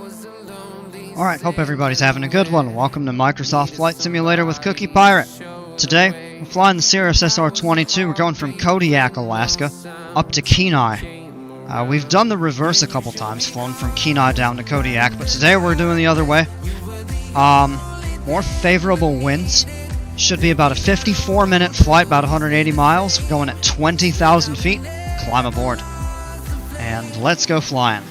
Alright, hope everybody's having a good one. Welcome to Microsoft Flight Simulator with Cookie Pirate. Today, we're flying the Cirrus SR22. We're going from Kodiak, Alaska, up to Kenai. We've done the reverse a couple times, flown from Kenai down to Kodiak, but today we're doing the other way. More favorable winds. Should be about a 54-minute flight, about 180 miles. We're going at 20,000 feet. Climb aboard. And let's go flying.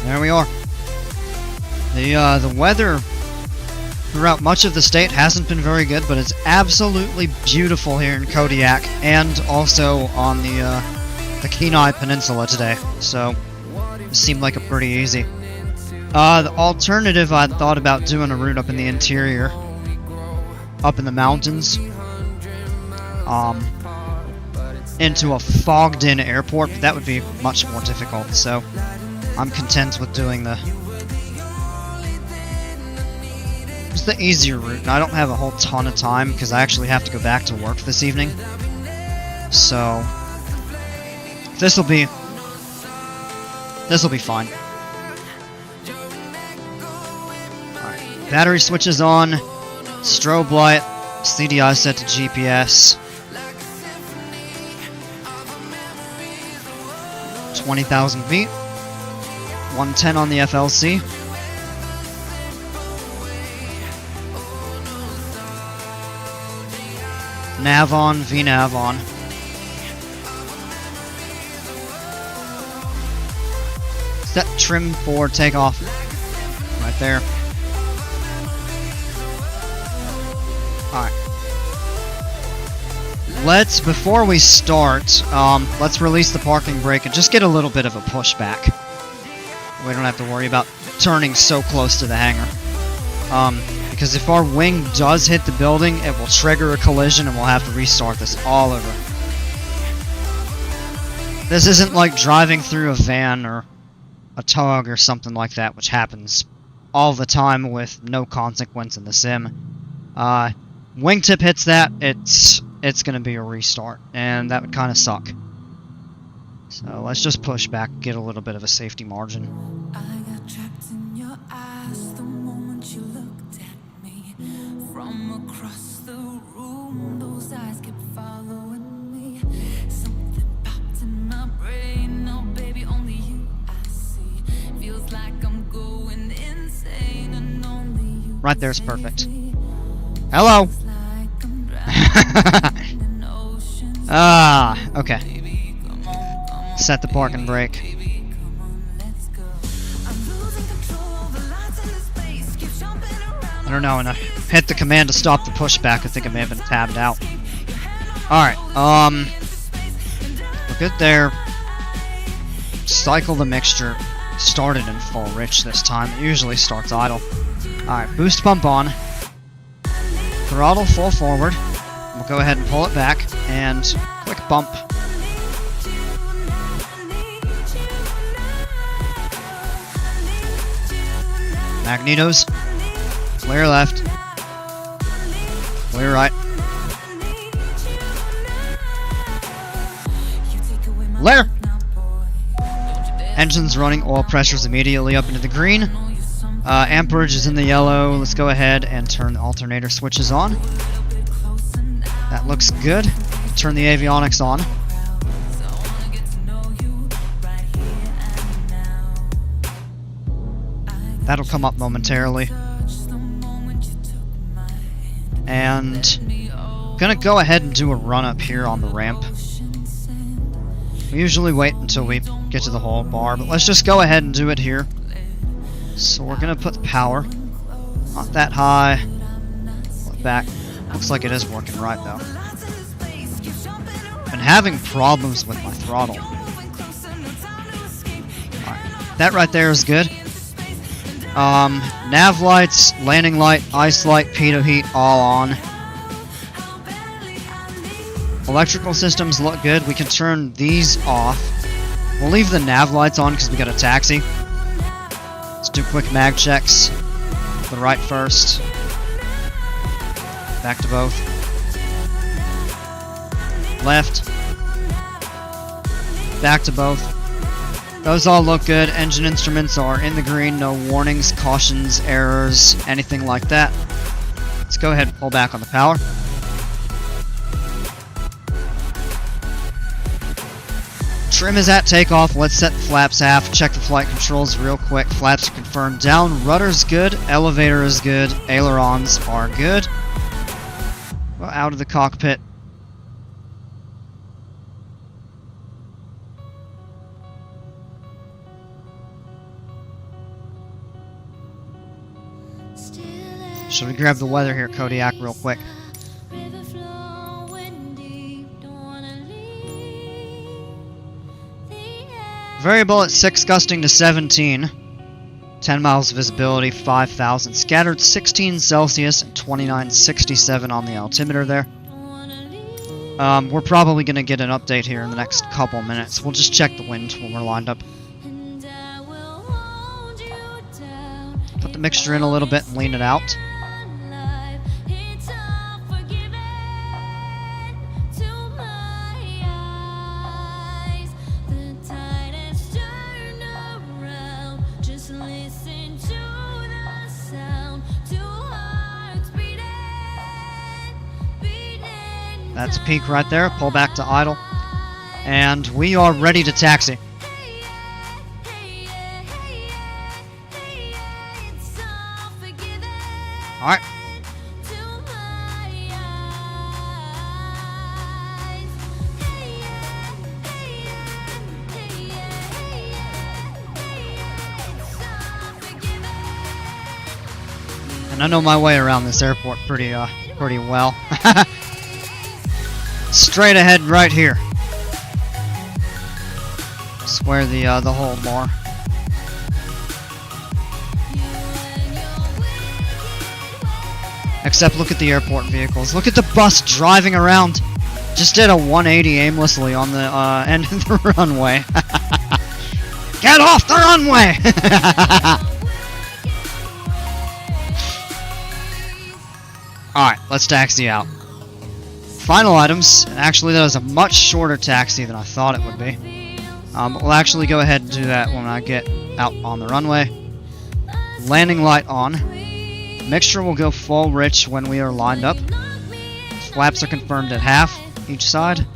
There we are. The weather throughout much of the state hasn't been very good, but it's absolutely beautiful here in Kodiak and also on the Kenai Peninsula today. So it seemed like a pretty easy. The alternative, I thought about doing a route up in the interior, up in the mountains, into a fogged-in airport, but that would be much more difficult. So I'm content with doing the easier route, and I don't have a whole ton of time because I actually have to go back to work this evening. So this'll be fine. Alright, battery switches on, strobe light, CDI set to GPS. 20,000 feet. 110 on the FLC. Nav on, VNav on. Set trim for takeoff. Right there. Alright. Before we start, let's release the parking brake and just get a little bit of a pushback. We don't have to worry about turning so close to the hangar. Because if our wing does hit the building, it will trigger a collision and we'll have to restart this all over. This isn't like driving through a van or a tug or something like that, which happens all the time with no consequence in the sim. Wingtip hits that, it's gonna be a restart, and that would kind of suck. So let's just push back, get a little bit of a safety margin. I got trapped in your eyes the moment you looked at me. From across the room, those eyes kept following me. Something popped in my brain, oh baby, only you I see. Feels like I'm going insane and only you. Right there's perfect. Hello! Okay. Set the parking brake. I don't know, and I hit the command to stop the pushback. I think I may have been tabbed out. Alright, we're good there. Cycle the mixture. Started in full rich this time. It usually starts idle. Alright, boost pump on. Throttle full forward. We'll go ahead and pull it back, and quick bump. Magnetos. Clear left. Clear right. Clear! Engine's running, oil pressure's immediately up into the green. Amperage is in the yellow. Let's go ahead and turn the alternator switches on. That looks good. Turn the avionics on. That'll come up momentarily. And I'm gonna go ahead and do a run up here on the ramp. We usually wait until we get to the whole bar, but let's just go ahead and do it here. So we're gonna put the power not that high. Pull it back. Looks like it is working right though. Been having problems with my throttle. Alright. that right there is good. Nav lights, landing light, ice light, pitot heat, all on. Electrical systems look good. We can turn these off. We'll leave the nav lights on because we got a taxi. Let's do quick mag checks. The right first. Back to both. Left. Back to both. Those all look good. Engine instruments are in the green. No warnings, cautions, errors, anything like that. Let's go ahead and pull back on the power. Trim is at takeoff. Let's set the flaps half. Check the flight controls real quick. Flaps are confirmed down. Rudder's good. Elevator is good. Ailerons are good. Well, out of the cockpit. Should we grab the weather here, Kodiak, real quick? Variable at 6, gusting to 17. 10 miles visibility, 5,000. Scattered 16 Celsius and 2967 on the altimeter there. We're probably going to get an update here in the next couple minutes. We'll just check the wind when we're lined up. Put the mixture in a little bit and lean it out. That's peak right there. Pull back to idle. And we are ready to taxi. Alright. And I know my way around this airport pretty well. Straight ahead right here. Square the hold bar. Except look at the airport vehicles. Look at the bus driving around. Just did a 180 aimlessly on the end of the runway. Get off the runway! Alright, let's taxi out. Final items, and actually that was a much shorter taxi than I thought it would be. We'll actually go ahead and do that when I get out on the runway. Landing light on. Mixture will go full rich when we are lined up. Flaps are confirmed at half each side.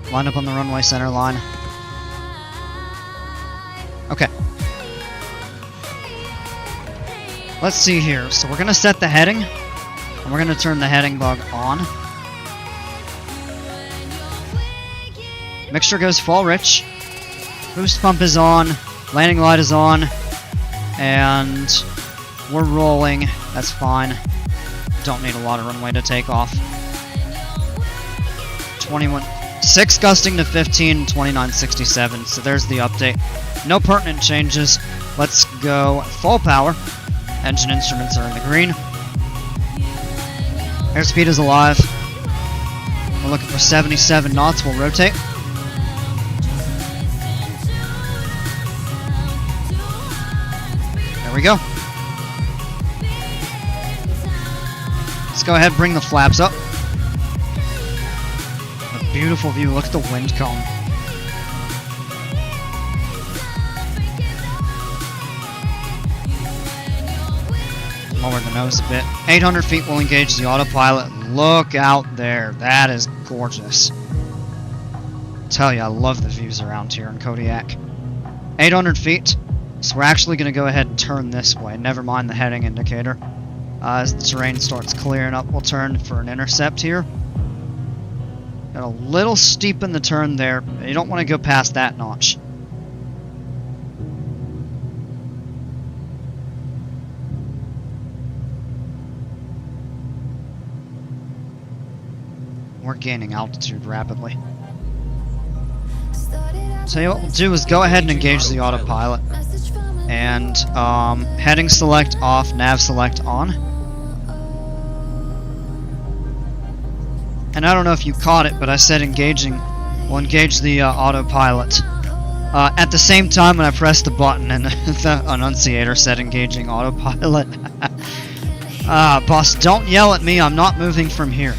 Line up on the runway center line. Okay. Let's see here. So we're going to set the heading, and we're going to turn the heading bug on. Mixture goes full rich. Boost pump is on. Landing light is on. And we're rolling. That's fine. Don't need a lot of runway to take off. 6 gusting to 15, 2967. So there's the update. No pertinent changes. Let's go full power. Engine instruments are in the green. Airspeed is alive. We're looking for 77 knots. We'll rotate. There we go. Let's go ahead and bring the flaps up. A beautiful view. Look at the wind cone. Lower the nose a bit. 800 feet will engage the autopilot. Look out there. That is gorgeous. I tell you, I love the views around here in Kodiak. 800 feet. So we're actually going to go ahead and turn this way. Never mind the heading indicator. As the terrain starts clearing up, we'll turn for an intercept here. Got a little steep in the turn there. You don't want to go past that notch. We're gaining altitude rapidly. So what we'll do is go ahead and engage the autopilot. And heading select off, nav select on. And I don't know if you caught it, but I said engaging. We'll engage the autopilot. At the same time when I pressed the button and the annunciator said engaging autopilot. Boss, don't yell at me, I'm not moving from here.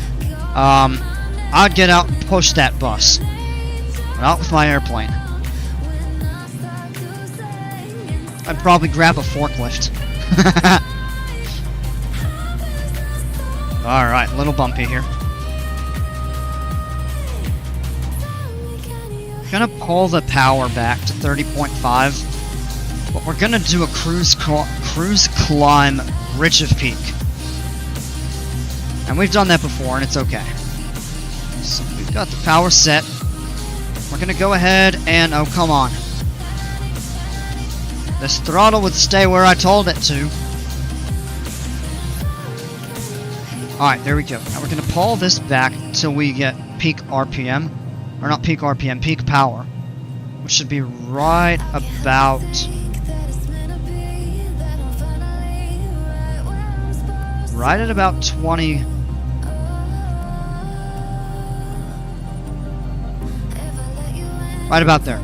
I'd get out and push that bus. But not with my airplane. I'd probably grab a forklift. Alright, little bumpy here. Gonna pull the power back to 30.5. But we're gonna do a cruise climb Ridge of Peak. And we've done that before and it's okay. So we've got the power set. We're gonna go ahead and, oh come on. This throttle would stay where I told it to. Alright, there we go. Now we're gonna pull this back until we get peak RPM. Or not peak RPM, peak power. Which should be right about... right at about 20... right about there.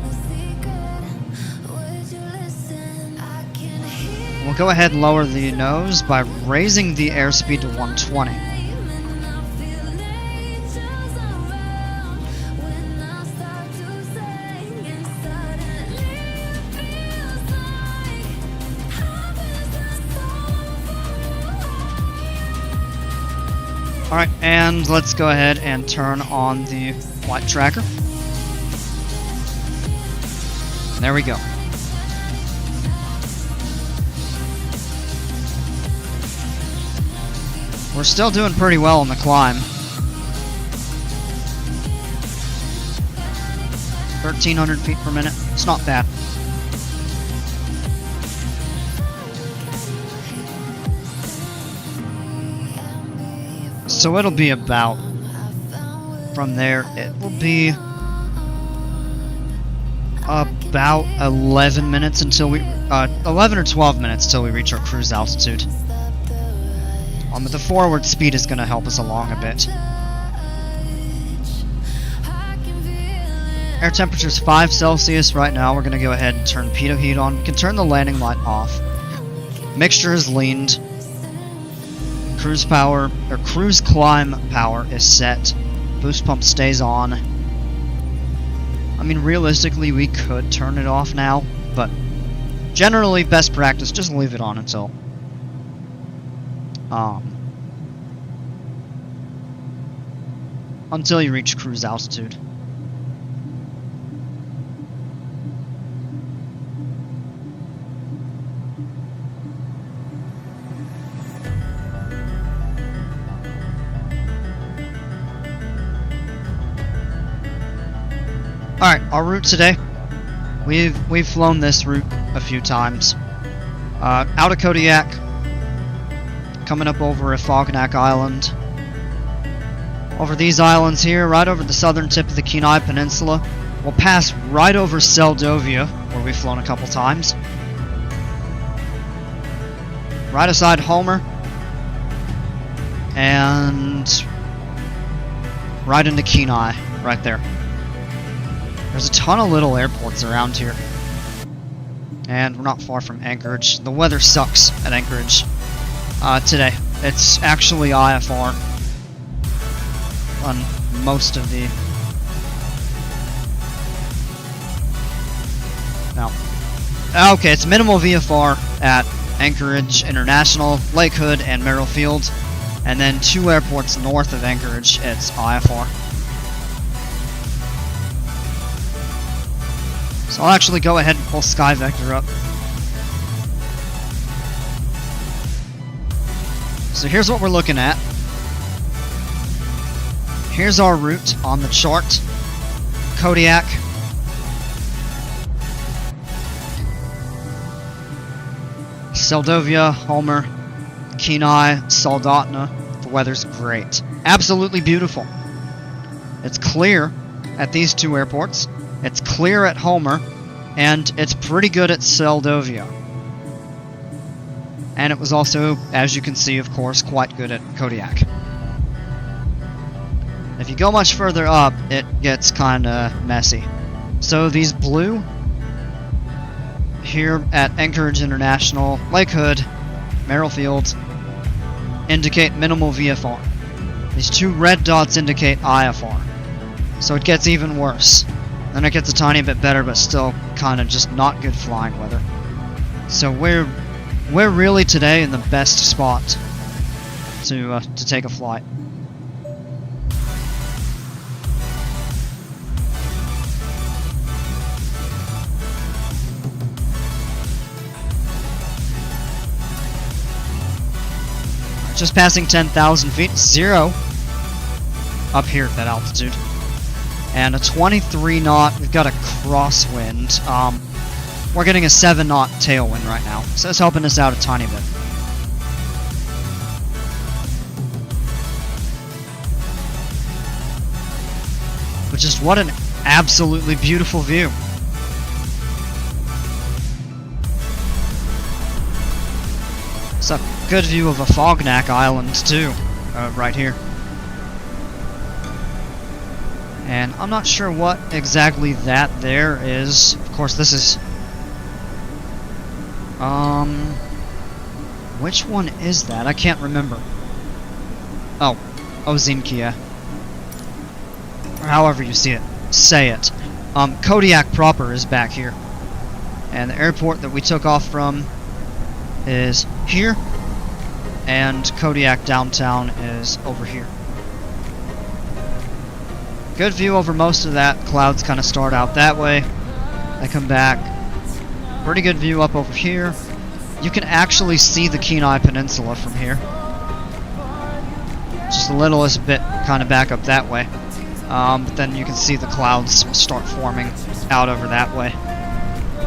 We'll go ahead and lower the nose by raising the airspeed to 120. Alright, and let's go ahead and turn on the flight tracker. There we go. We're still doing pretty well on the climb. 1,300 feet per minute. It's not bad. So it'll be about, from there, it will be about 11 minutes until we, 11 or 12 minutes till we reach our cruise altitude. But the forward speed is going to help us along a bit. Air temperature is 5 Celsius right now. We're going to go ahead and turn pitot heat on. We can turn the landing light off. Mixture is leaned. Cruise power, or cruise climb power is set. Boost pump stays on. I mean, realistically, we could turn it off now, but generally, best practice, just leave it on until you reach cruise altitude. Alright, our route today. We've flown this route a few times. Out of Kodiak, coming up over a Kodiak Island. Over these islands here, right over the southern tip of the Kenai Peninsula. We'll pass right over Seldovia, where we've flown a couple times. Right aside Homer. And right into Kenai, right there. There's a ton of little airports around here. And we're not far from Anchorage. The weather sucks at Anchorage today. It's actually IFR on most of the... No. Okay, it's minimal VFR at Anchorage International, Lake Hood, and Merrill-Field. And then 2 airports north of Anchorage, it's IFR. So I'll actually go ahead and pull Sky Vector up. So here's what we're looking at. Here's our route on the chart. Kodiak. Seldovia, Homer, Kenai, Soldotna. The weather's great. Absolutely beautiful. It's clear at these two airports. It's clear at Homer. And it's pretty good at Seldovia. And it was also, as you can see, of course, quite good at Kodiak. If you go much further up, it gets kinda messy. So these blue, here at Anchorage International, Lake Hood, Merrill Field, indicate minimal VFR. These two red dots indicate IFR. So it gets even worse. Then it gets a tiny bit better, but still kinda just not good flying weather. So we're really today in the best spot to take a flight. Just passing 10,000 feet, 0 up here at that altitude. And a 23 knot, we've got a crosswind. We're getting a 7 knot tailwind right now, so it's helping us out a tiny bit. But just what an absolutely beautiful view. It's a good view of a Fognak Island too, right here. And I'm not sure what exactly that there is. Of course, this is... which one is that? I can't remember. Oh, Ozinkia. Or however you see it. Say it. Kodiak proper is back here. And the airport that we took off from is here. And Kodiak downtown is over here. Good view over most of that. Clouds kind of start out that way. They come back. Pretty good view up over here. You can actually see the Kenai Peninsula from here. Just the littlest bit kind of back up that way. But then you can see the clouds start forming out over that way.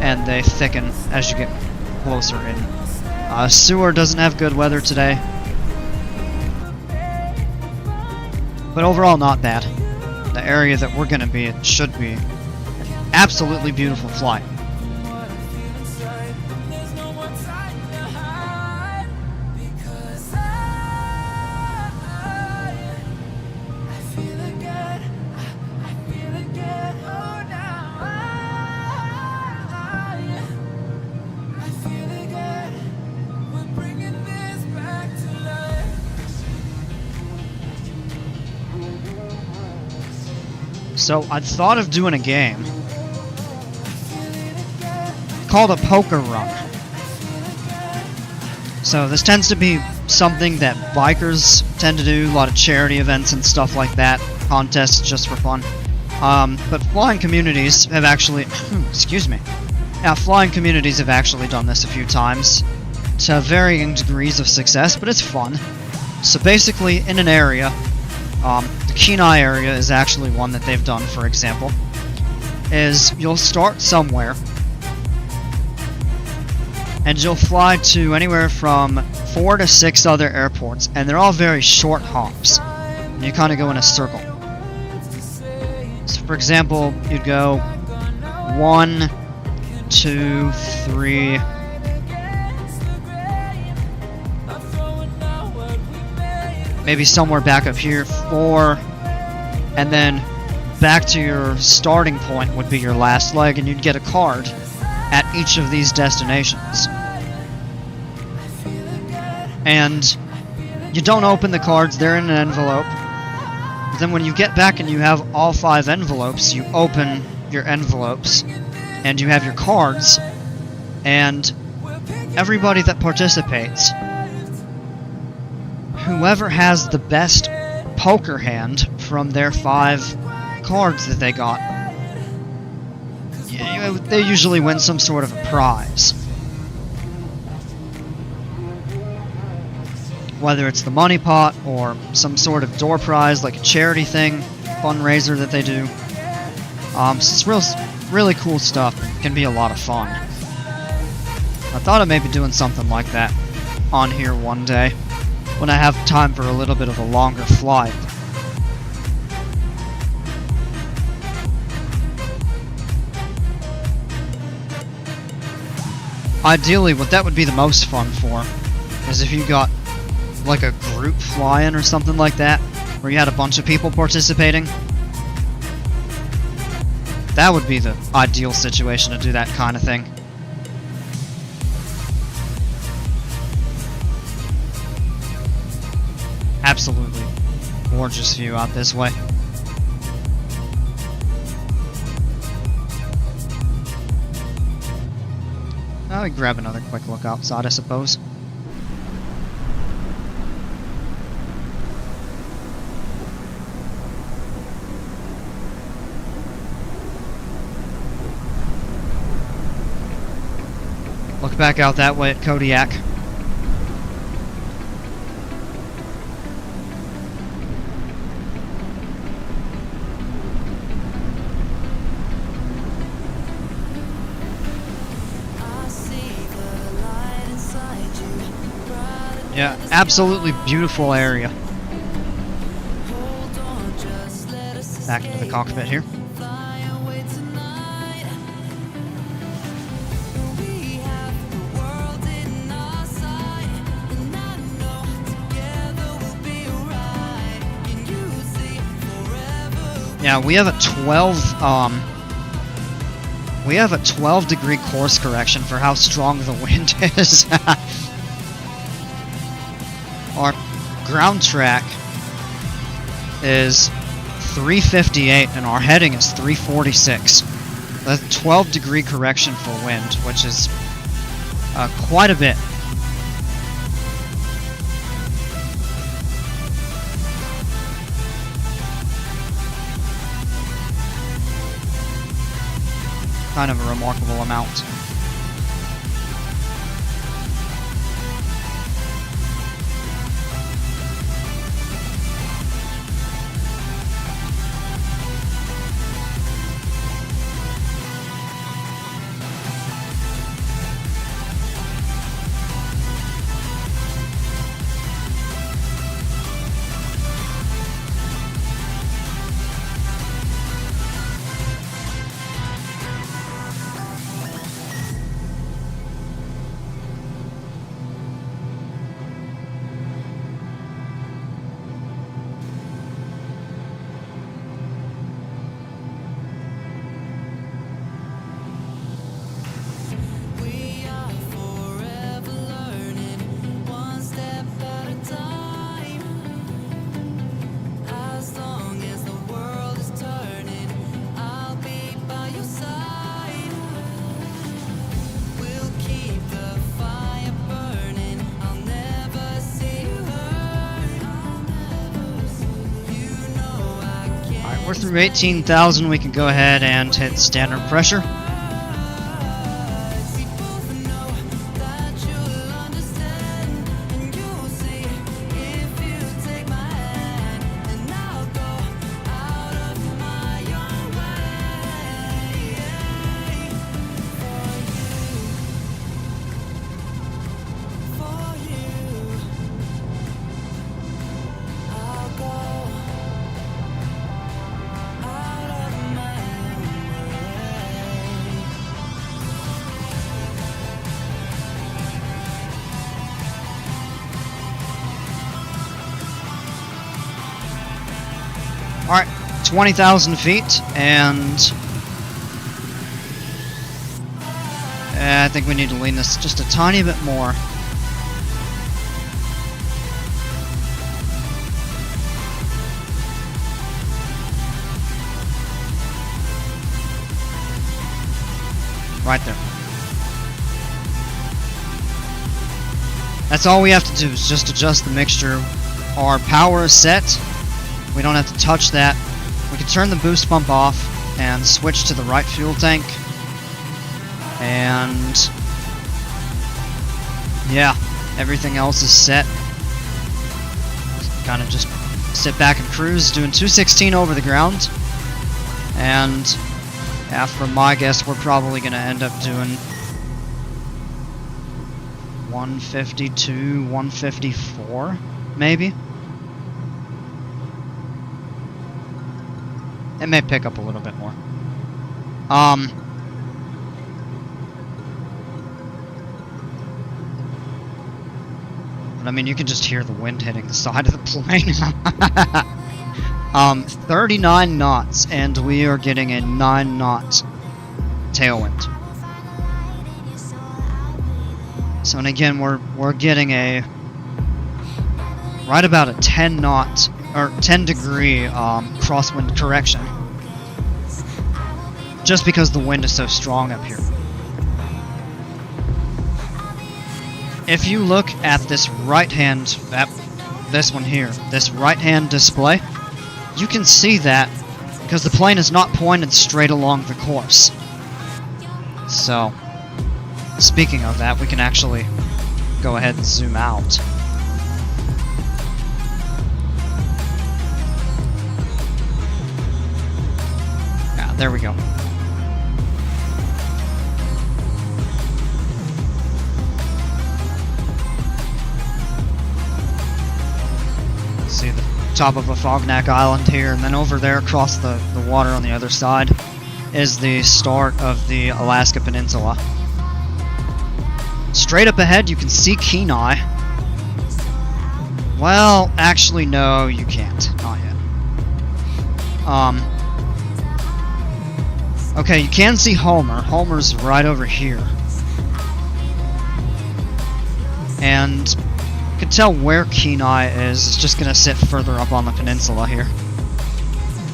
And they thicken as you get closer in. Sewer doesn't have good weather today. But overall not bad. The area that we're going to be in should be an absolutely beautiful flight. So I thought of doing a game called a poker run. So this tends to be something that bikers tend to do, a lot of charity events and stuff like that, contests just for fun. But flying communities have actually, excuse me, yeah, flying communities have actually done this a few times to varying degrees of success, but it's fun. So basically, in an area, the Kenai area is actually one that they've done, for example, is you'll start somewhere, and you'll fly to anywhere from 4 to 6 other airports, and they're all very short hops, and you kind of go in a circle. So for example, you'd go 1, 2, 3... maybe somewhere back up here, 4, and then back to your starting point would be your last leg, and you'd get a card at each of these destinations. And you don't open the cards, they're in an envelope. But then when you get back and you have all 5 envelopes, you open your envelopes, and you have your cards, and everybody that participates, whoever has the best poker hand from their 5 cards that they got, they usually win some sort of a prize. whether it's the money pot or some sort of door prize like a charity thing, fundraiser that they do. So it's really cool stuff. It can be a lot of fun. I thought of maybe doing something like that on here one day when I have time for a little bit of a longer flight. Ideally, what that would be the most fun for is if you got like a group fly-in or something like that, where you had a bunch of people participating. That would be the ideal situation to do that kind of thing. Absolutely gorgeous view out this way. I'll grab another quick look outside, I suppose. Look back out that way at Kodiak. Yeah, absolutely beautiful area. Back into the cockpit here. Yeah, we have a 12-degree course correction for how strong the wind is. Our ground track is 358 and our heading is 346. That's a 12-degree correction for wind, which is quite a bit. Kind of a remarkable amount. We're through 18,000, we can go ahead and hit standard pressure. Alright, 20,000 feet, and I think we need to lean this just a tiny bit more. Right there. That's all we have to do, is just adjust the mixture. Our power is set. We don't have to touch that. We can turn the boost pump off and switch to the right fuel tank. And yeah, everything else is set. kind of just sit back and cruise, doing 216 over the ground. And yeah, from my guess, we're probably going to end up doing 152, 154, maybe. It may pick up a little bit more. But I mean, you can just hear the wind hitting the side of the plane. 39 knots, and we are getting a 9-knot tailwind. So, and again, we're getting a right about a 10-knot or 10-degree crosswind correction, just because the wind is so strong up here. If you look at this right-hand, this one here, this right-hand display, you can see that because the plane is not pointed straight along the course. So, speaking of that, we can actually go ahead and zoom out. Yeah, there we go. See the top of a Fognak Island here, and then over there across the water on the other side is the start of the Alaska Peninsula. Straight up ahead you can see Kenai. Well, actually no, you can't. Not yet. Okay, you can see Homer. Homer's right over here. And you can tell where Kenai is. It's just going to sit further up on the peninsula here.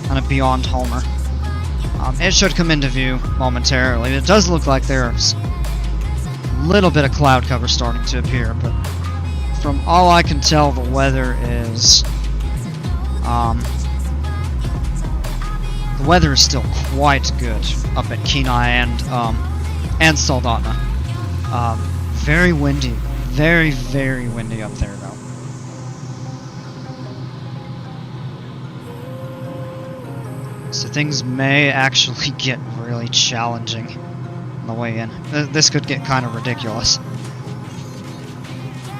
Kind of beyond Homer. It should come into view momentarily. It does look like there's a little bit of cloud cover starting to appear, but from all I can tell, the weather is still quite good up at Kenai and Soldotna. Very windy. Very, very windy up there, though. So things may actually get really challenging on the way in. This could get kind of ridiculous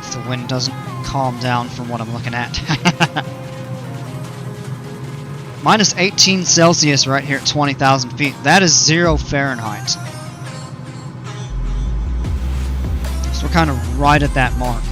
if the wind doesn't calm down from what I'm looking at. Minus 18 Celsius right here at 20,000 feet. That is 0 Fahrenheit. So we're kind of right at that mark.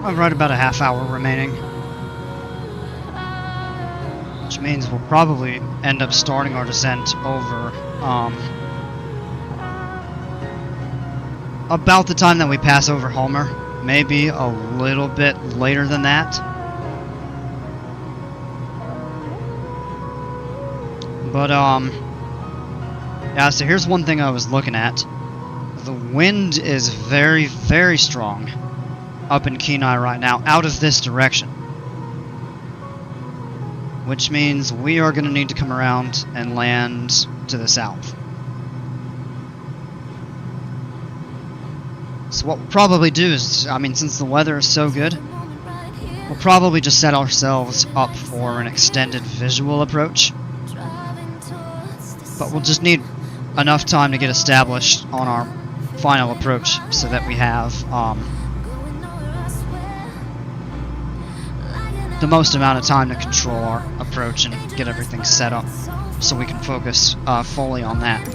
I've right about a half hour remaining. Which means we'll probably end up starting our descent over about the time that we pass over Homer. Maybe a little bit later than that. But yeah, so here's one thing I was looking at. The wind is very, very strong up in Kenai right now, out of this direction. Which means we are going to need to come around and land to the south. So what we'll probably do is, I mean, since the weather is so good, we'll probably just set ourselves up for an extended visual approach. But we'll just need enough time to get established on our final approach so that we have the most amount of time to control our approach and get everything set up so we can focus fully on that.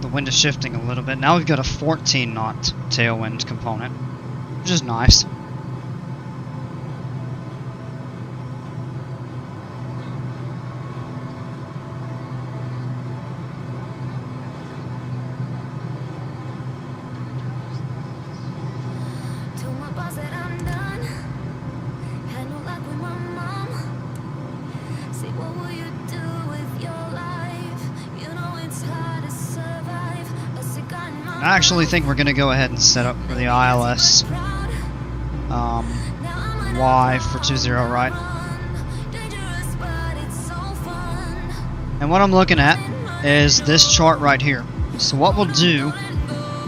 The wind is shifting a little bit. Now we've got a 14 knot tailwind component, which is nice. I actually think we're going to go ahead and set up for the ILS Y for 20 right. And what I'm looking at is this chart right here. So what we'll do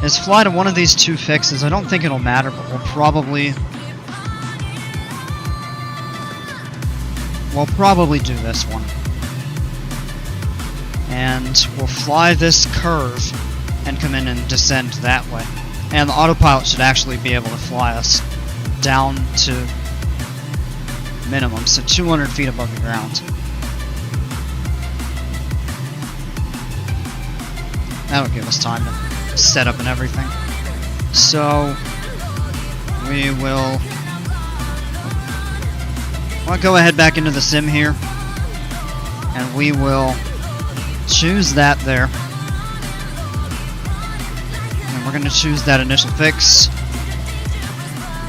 is fly to one of these two fixes. I don't think it'll matter, but we'll probably do this one. And we'll fly this curve and come in and descend that way. And the autopilot should actually be able to fly us down to minimum, so 200 feet above the ground. That'll give us time to set up and everything. So we will I'll go ahead back into the sim here, and we will choose that there. And we're going to choose that initial fix.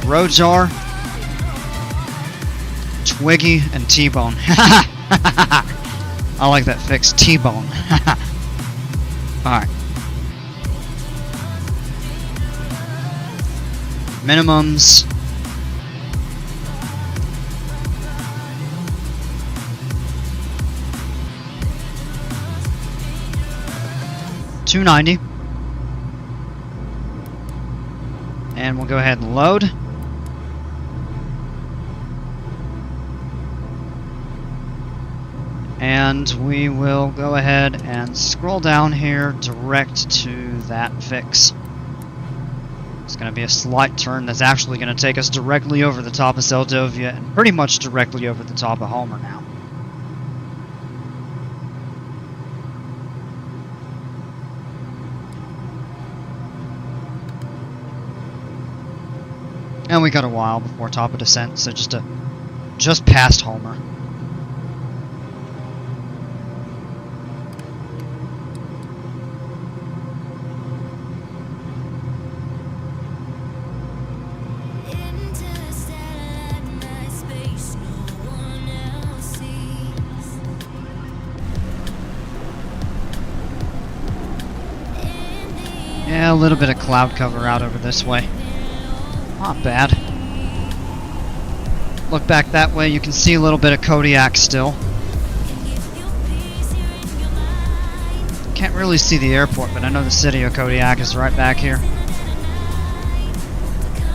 Rojar, Twiggy, and T-Bone. I like that fix, T-Bone. Alright. Minimums. $290. And we'll go ahead and load. And we will go ahead and scroll down here direct to that fix. It's going to be a slight turn that's actually going to take us directly over the top of Seldovia and pretty much directly over the top of Homer now. And we got a while before top of descent, so just past Homer. Yeah, a little bit of cloud cover out over this way. Not bad. Look back that way, you can see a little bit of Kodiak still. Can't really see the airport, but I know the city of Kodiak is right back here.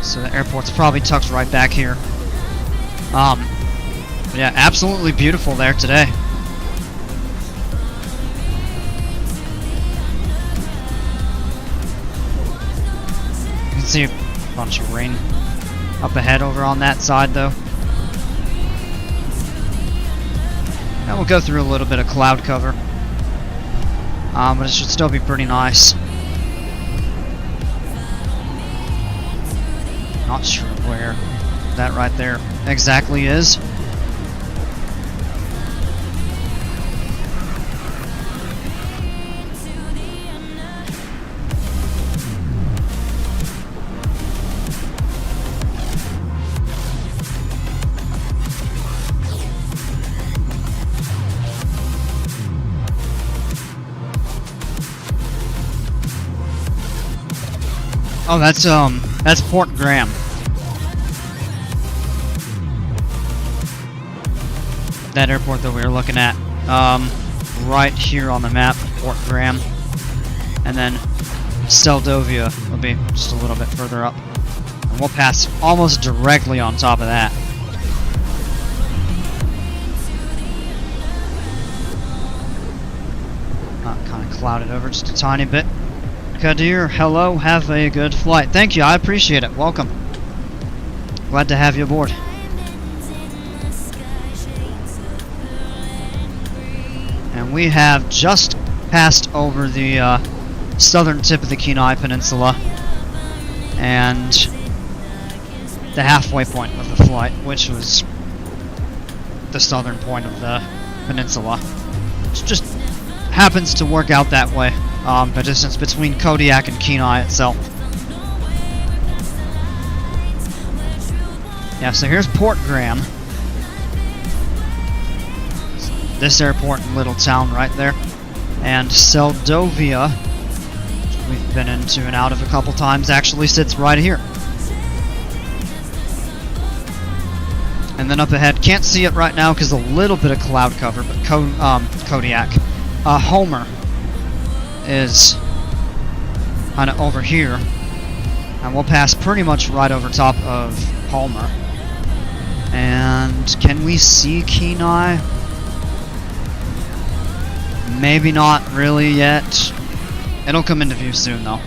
So the airport's probably tucked right back here. But yeah, absolutely beautiful there today. You can see a bunch of rain up ahead over on that side though. And we'll go through a little bit of cloud cover. But it should still be pretty nice. Not sure where that right there exactly is. Oh, that's Port Graham. That airport that we were looking at, right here on the map, Port Graham, and then Seldovia will be just a little bit further up, and we'll pass almost directly on top of that. Kind of clouded over just a tiny bit. Kadir, hello, have a good flight. Thank you, I appreciate it. Welcome. Glad to have you aboard. And we have just passed over the southern tip of the Kenai Peninsula and the halfway point of the flight, which was the southern point of the peninsula. It just happens to work out that way. The distance between Kodiak and Kenai itself. Yeah, so here's Port Graham. This airport and little town right there. And Seldovia, which we've been into and out of a couple times, actually sits right here. And then up ahead, can't see it right now because a little bit of cloud cover, but Kodiak. Homer is kind of over here, and we'll pass pretty much right over top of Homer. And can we see Kenai? Maybe not really yet. It'll come into view soon though.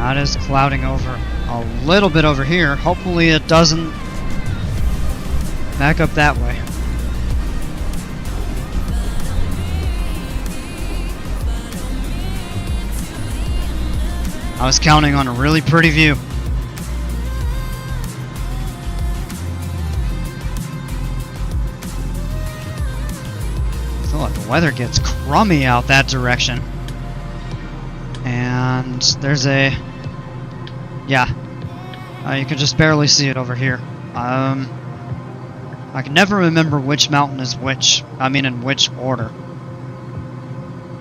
That is clouding over a little bit over here. Hopefully it doesn't back up that way. I was counting on a really pretty view. I feel like the weather gets crummy out that direction. And there's a... yeah. You can just barely see it over here. I can never remember which mountain is which. I mean, in which order.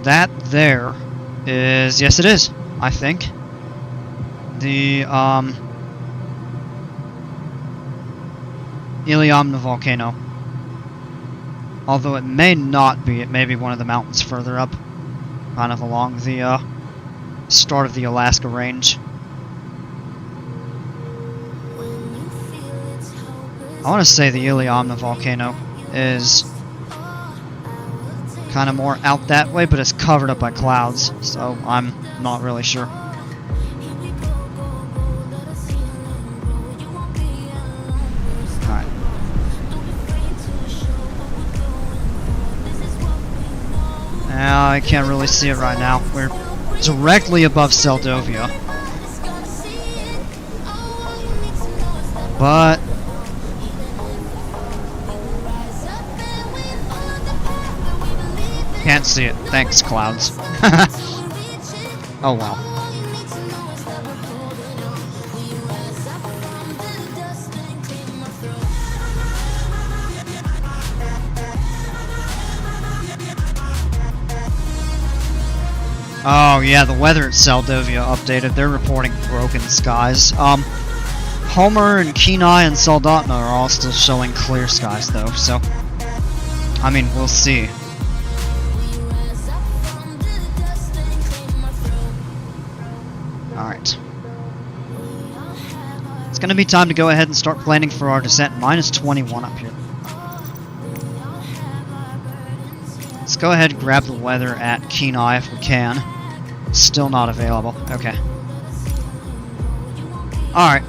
That there is... yes, it is, I think. The, Iliamna volcano. Although it may not be. It may be one of the mountains further up. Kind of along the, start of the Alaska range. I want to say the Iliamna volcano is kind of more out that way, but it's covered up by clouds, so I'm not really sure. Alright. Now I can't really see it right now. We're directly above Seldovia. But can't see it. Thanks, clouds. Oh well. Oh yeah, the weather at Seldovia updated. They're reporting broken skies. Homer and Kenai and Soldotna are all still showing clear skies though, so I mean, we'll see. Alright. It's gonna be time to go ahead and start planning for our descent. Minus 21 up here. Let's go ahead and grab the weather at Kenai if we can. Still not available. Okay. Alright,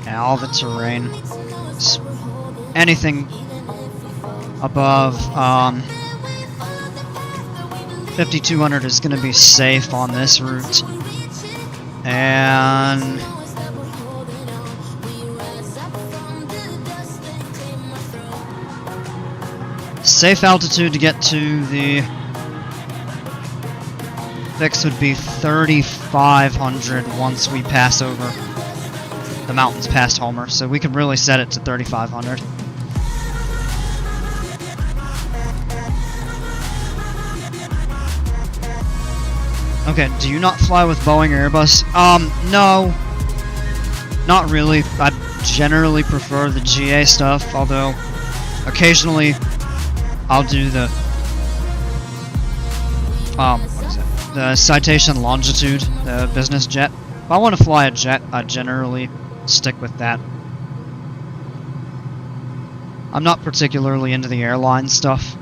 yeah, all the terrain. Anything above, 5200 is going to be safe on this route. And safe altitude to get to the fix would be 3,500 once we pass over the mountains past Homer, so we can really set it to 3,500. Okay, do you not fly with Boeing or Airbus? No. Not really. I generally prefer the GA stuff, although occasionally I'll do the what is it? The Citation Longitude, the business jet. If I want to fly a jet, I generally stick with that. I'm not particularly into the airline stuff.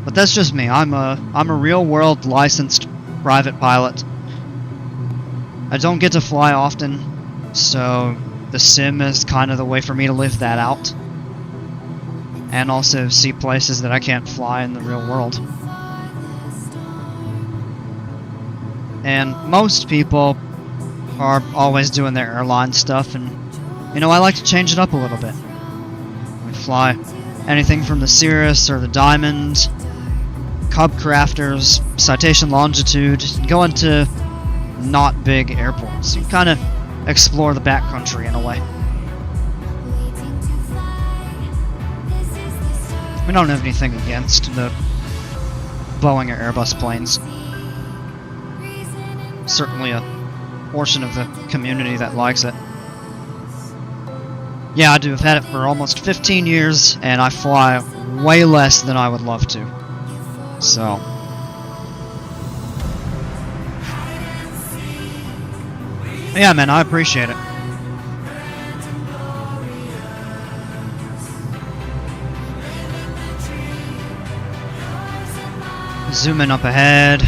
But that's just me. I'm a real world licensed private pilot. I don't get to fly often, so the sim is kind of the way for me to live that out. And also see places that I can't fly in the real world. And most people are always doing their airline stuff, and you know, I like to change it up a little bit. I fly anything from the Cirrus or the Diamond, Cub Crafters, Citation Longitude, go into not big airports. You kind of explore the backcountry in a way. We don't have anything against the Boeing or Airbus planes. Certainly a portion of the community that likes it. Yeah, I do. I've had it for almost 15 years, and I fly way less than I would love to. So, Yeah, man, I appreciate it. Zooming up ahead.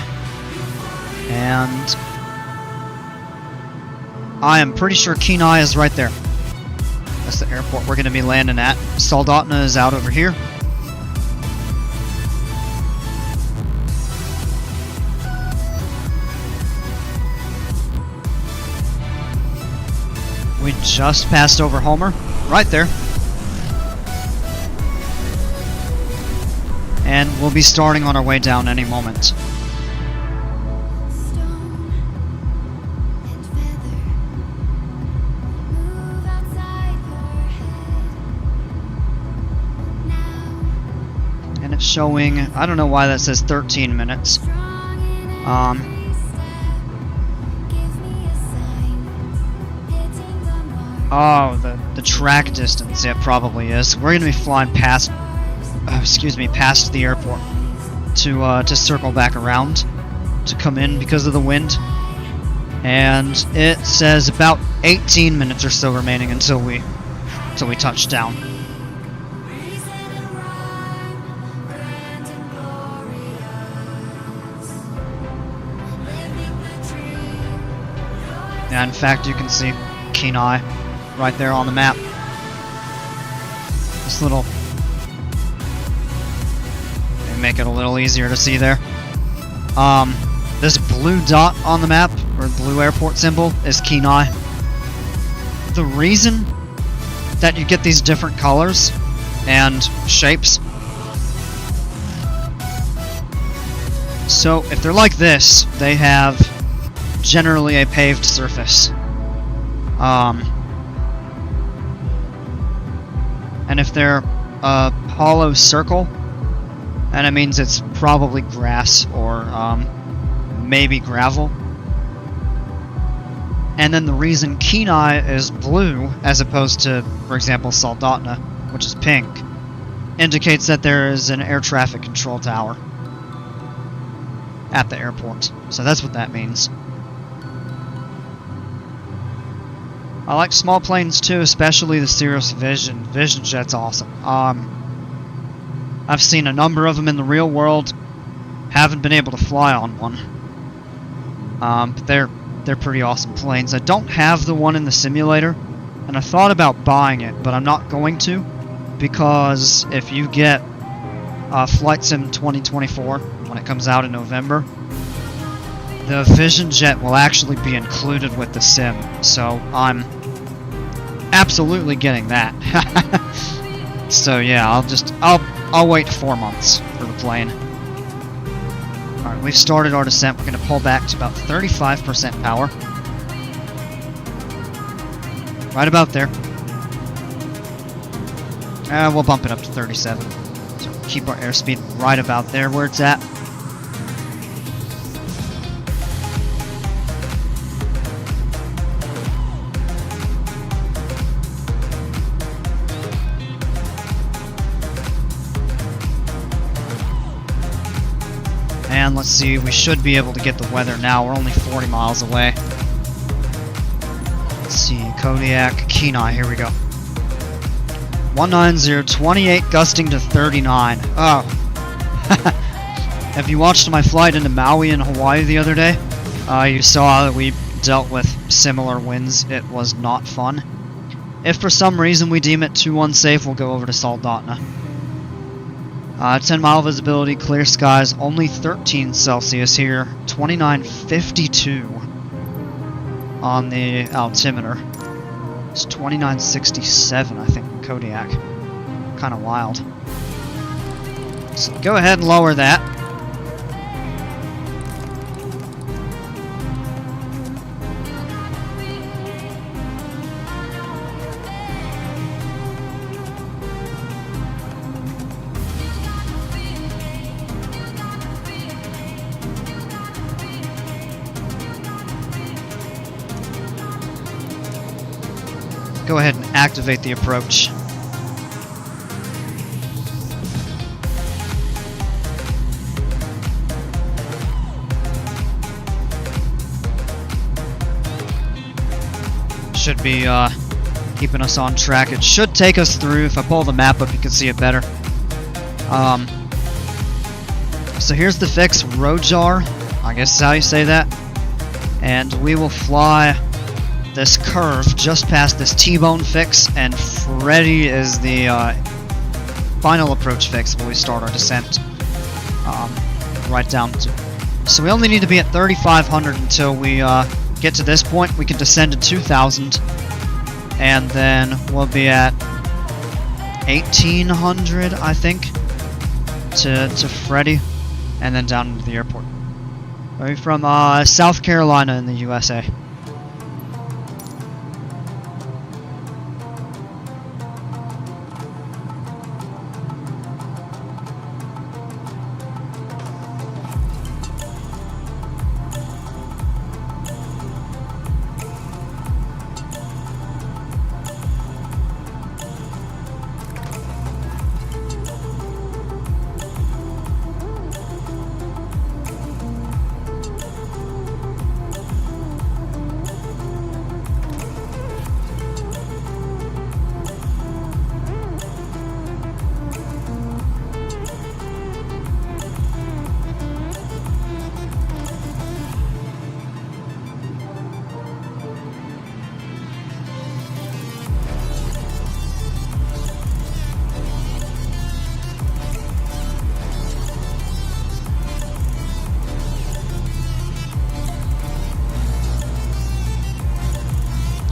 And I am pretty sure Kenai is right there. That's the airport we're going to be landing at. Soldotna is out over here. We just passed over Homer, right there. And we'll be starting on our way down any moment. And it's showing, I don't know why that says 13 minutes. Oh, the track distance, it probably is. We're gonna be flying past, past the airport to circle back around to come in because of the wind. And it says about 18 minutes or so remaining until we touch down. Yeah, in fact, you can see Kenai right there on the map. This little... make it a little easier to see there. This blue dot on the map, or blue airport symbol, is Kenai. The reason that you get these different colors and shapes, so if they're like this, they have generally a paved surface. And if they're a hollow circle, and it means it's probably grass or maybe gravel. And then the reason Kenai is blue as opposed to, for example, Soldotna, which is pink, indicates that there is an air traffic control tower at the airport. So that's what that means. I like small planes too, especially the Cirrus Vision. Vision Jet's awesome. I've seen a number of them in the real world. Haven't been able to fly on one. But they're pretty awesome planes. I don't have the one in the simulator, and I thought about buying it, but I'm not going to, because if you get Flight Sim 2024 when it comes out in November, the Vision Jet will actually be included with the sim. So I'm absolutely getting that. So yeah, I'll wait 4 months for the plane. Alright, we've started our descent. We're going to pull back to about 35% power. Right about there. We'll bump it up to 37. So keep our airspeed right about there where it's at. And let's see, we should be able to get the weather now. We're only 40 miles away. Let's see, Kodiak, Kenai, here we go. 190, 28, gusting to 39. Oh. Have you watched my flight into Maui in Hawaii the other day? You saw that we dealt with similar winds. It was not fun. If for some reason we deem it too unsafe, we'll go over to Soldotna. 10 mile visibility, clear skies, only 13 Celsius here, 2952 on the altimeter. It's 2967, I think, Kodiak. Kind of wild. So go ahead and lower that. Go ahead and activate the approach. should be keeping us on track. It should take us through. If I pull the map up, you can see it better. So here's the fix, Rojar, I guess is how you say that. And we will fly this curve just past this T-bone fix, and Freddy is the final approach fix when we start our descent. Right down to. So we only need to be at 3,500 until we get to this point. We can descend to 2,000, and then we'll be at 1,800, I think, to Freddy, and then down to the airport. We're from South Carolina in the USA.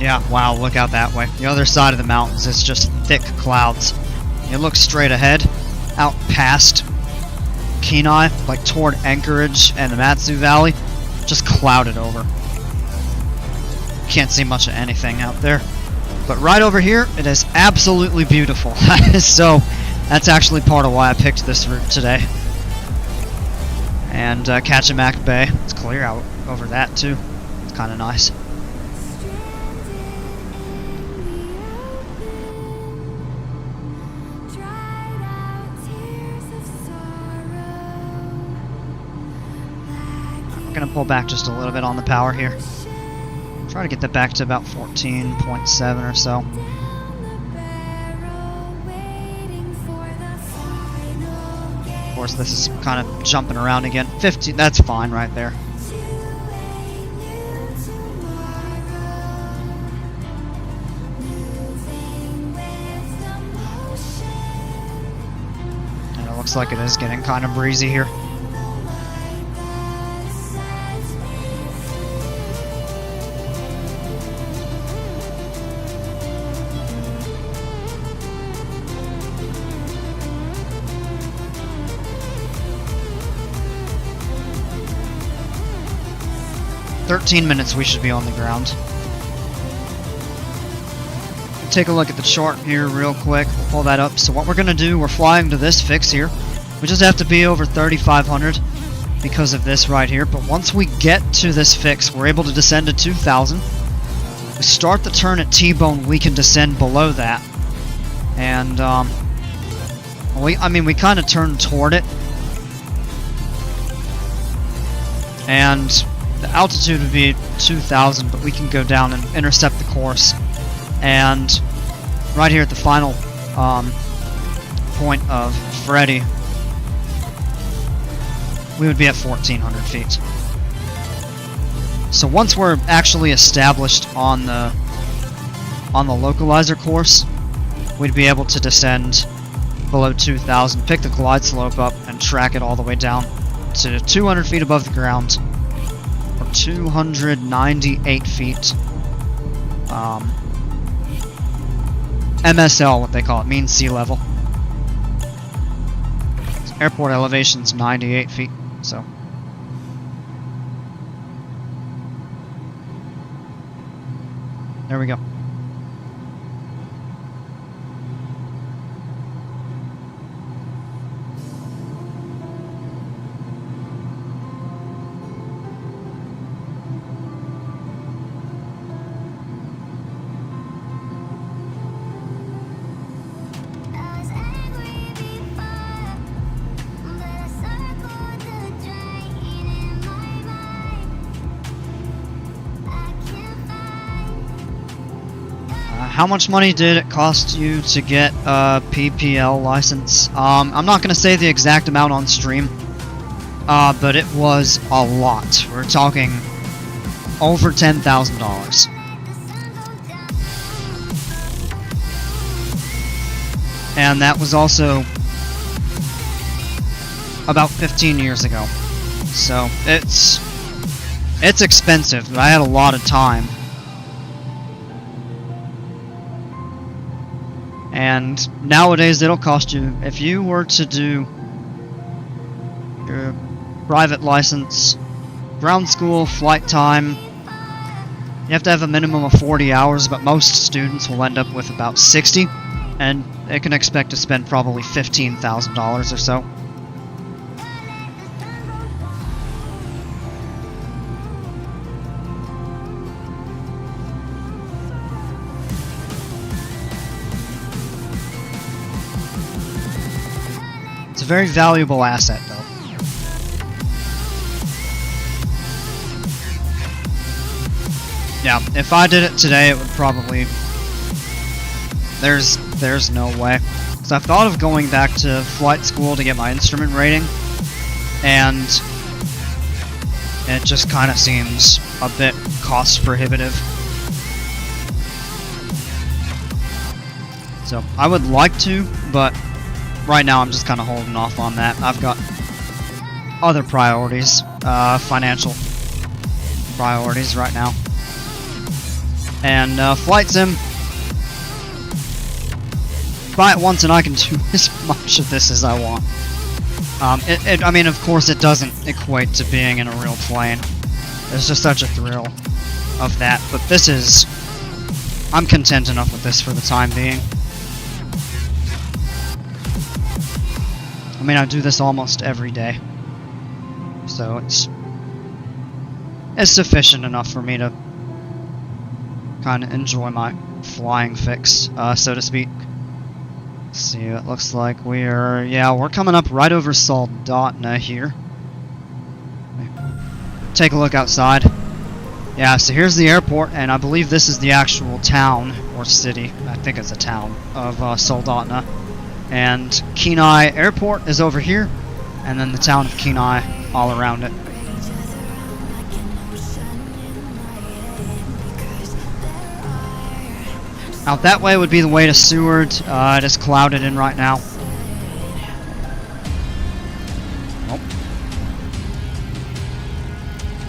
Yeah, wow, look out that way. The other side of the mountains is just thick clouds. You look straight ahead, out past Kenai, like toward Anchorage and the Matsu Valley, just clouded over. Can't see much of anything out there. But right over here, it is absolutely beautiful. So, that's actually part of why I picked this route today. And Kachimak Bay, it's clear out over that too. It's kind of nice. I'm gonna pull back just a little bit on the power here. Try to get that back to about 14.7 or so. Of course, this is kind of jumping around again. 15, that's fine right there. And it looks like it is getting kind of breezy here. In 13 minutes we should be on the ground. Take a look at the chart here real quick. We'll pull that up. So what we're going to do, we're flying to this fix here. We just have to be over 3,500 because of this right here. But once we get to this fix, we're able to descend to 2,000. We start the turn at T-bone, we can descend below that. And, we kind of turn toward it. And the altitude would be 2,000, but we can go down and intercept the course. And right here at the final point of Freddy, we would be at 1,400 feet. So once we're actually established on the localizer course, we'd be able to descend below 2,000, pick the glide slope up, and track it all the way down to 200 feet above the ground. 298 feet. MSL, what they call it, mean sea level. So airport elevation's 98 feet, so. There we go. how much money did it cost you to get a PPL license? I'm not going to say the exact amount on stream, but it was a lot. We're talking over $10,000. And that was also about 15 years ago. So it's expensive, but I had a lot of time. And nowadays it'll cost you, if you were to do your private license, ground school, flight time, you have to have a minimum of 40 hours, but most students will end up with about 60, and they can expect to spend probably $15,000 or so. It's a very valuable asset, though. Yeah, if I did it today, it would probably... There's no way. Because I've thought of going back to flight school to get my instrument rating, and it just kind of seems a bit cost prohibitive. So, I would like to, but right now I'm just kind of holding off on that. I've got other priorities, financial priorities right now. And flight sim, buy it once and I can do as much of this as I want. I mean, of course it doesn't equate to being in a real plane. There's just such a thrill of that, but this is... I'm content enough with this for the time being. I mean, I do this almost every day, so it's sufficient enough for me to kind of enjoy my flying fix, so to speak. Let's see, it looks like we're coming up right over Soldotna here. Take a look outside. Yeah, so here's the airport, and I believe this is the actual town, or city, I think it's a town, of Soldotna. And Kenai Airport is over here, and then the town of Kenai all around it. Out that way would be the way to Seward. It is clouded in right now. Nope.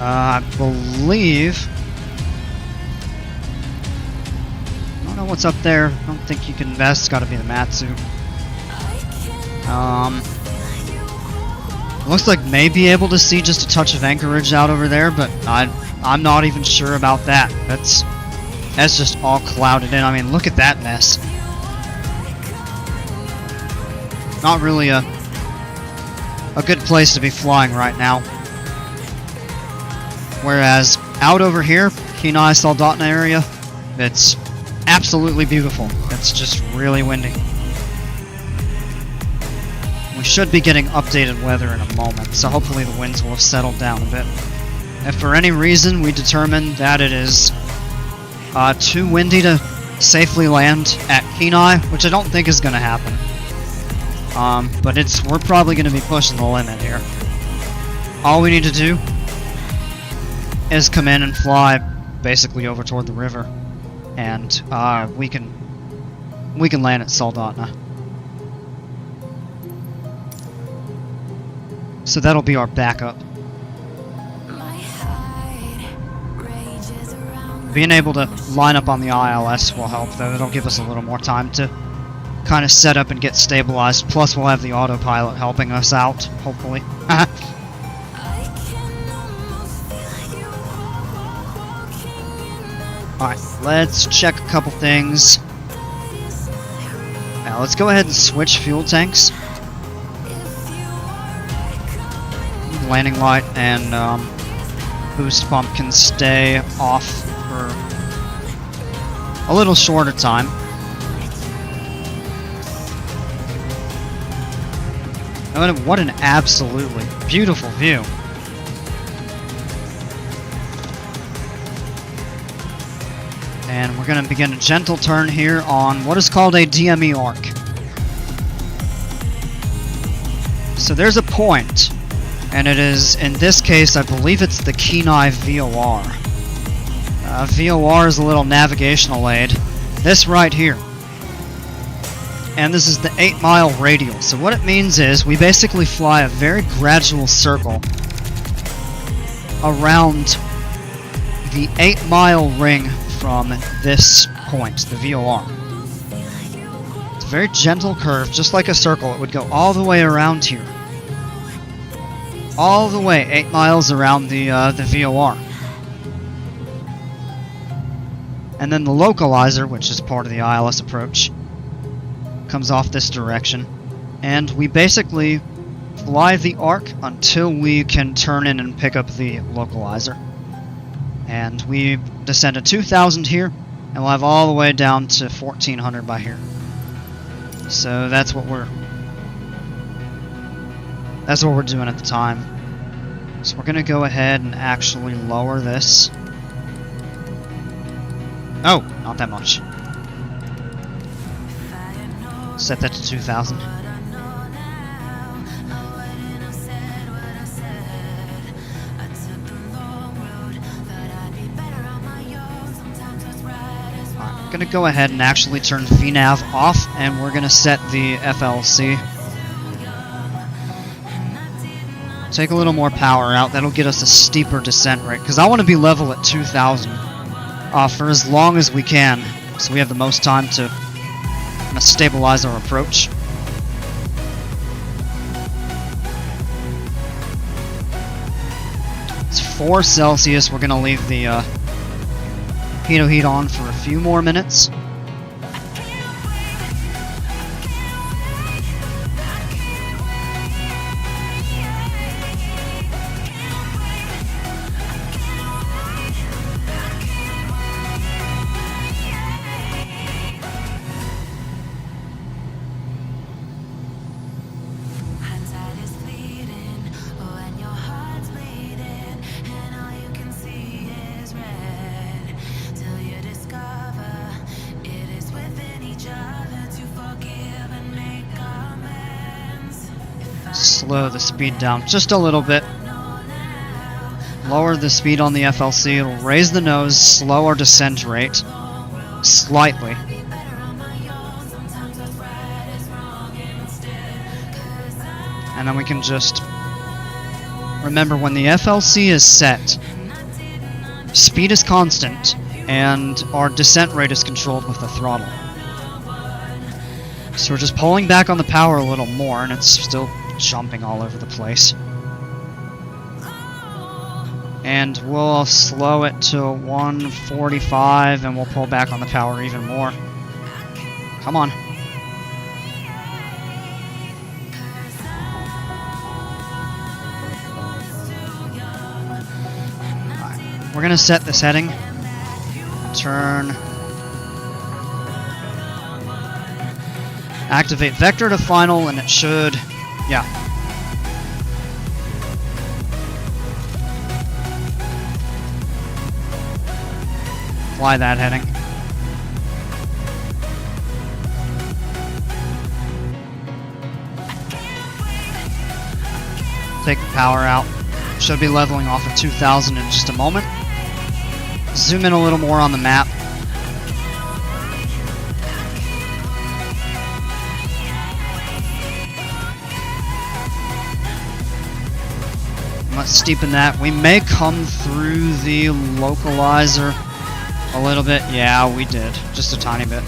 I believe... I don't know what's up there. I don't think you can invest. It's gotta be the Matsu. Looks like maybe able to see just a touch of anchorage out over there, but I'm not even sure about that. That's just all clouded in. I mean, look at that mess. Not really a good place to be flying right now. Whereas out over here, Kenai Soldotna area, it's absolutely beautiful. It's just really windy. We should be getting updated weather in a moment, so hopefully the winds will have settled down a bit. If for any reason we determine that it is too windy to safely land at Kenai, which I don't think is going to happen, but we're probably going to be pushing the limit here. All we need to do is come in and fly basically over toward the river, and we can land at Soldotna. So that'll be our backup. Being able to line up on the ILS will help, though. It'll give us a little more time to kind of set up and get stabilized. Plus, we'll have the autopilot helping us out, hopefully. Alright, let's check a couple things. Now, let's go ahead and switch fuel tanks. Landing light and boost pump can stay off for a little shorter time. What an absolutely beautiful view. And we're going to begin a gentle turn here on what is called a DME arc. So there's a point, and it is, in this case, I believe it's the Kenai VOR. VOR is a little navigational aid. This right here. And this is the 8-mile radial. So what it means is we basically fly a very gradual circle around the 8-mile ring from this point, the VOR. It's a very gentle curve, just like a circle. It would go all the way around here. All the way, 8 miles around the VOR. And then the localizer, which is part of the ILS approach, comes off this direction. And we basically fly the arc until we can turn in and pick up the localizer. And we descend to 2,000 here, and we'll have all the way down to 1,400 by here. So that's what we're doing at the time. So we're gonna go ahead and actually lower this. Oh, not that much. Set that to 2,000. I'm gonna go ahead and actually turn VNav off, and we're gonna set the FLC. Take a little more power out. That'll get us a steeper descent rate, because I want to be level at 2,000 for as long as we can, so we have the most time to stabilize our approach. It's 4 Celsius. We're going to leave the heat on for a few more minutes. Slow the speed down just a little bit. Lower the speed on the FLC. It'll raise the nose, slow our descent rate slightly. And then we can just remember, when the FLC is set, speed is constant and our descent rate is controlled with the throttle. So we're just pulling back on the power a little more, and it's still jumping all over the place. And we'll slow it to 145, and we'll pull back on the power even more. Come on. Alright, we're gonna set this heading. Turn. Activate vector to final, and it should... yeah. Fly that heading. Take the power out. Should be leveling off at 2,000 in just a moment. Zoom in a little more on the map. Let's steepen that. We may come through the localizer a little bit. Yeah, we did. Just a tiny bit.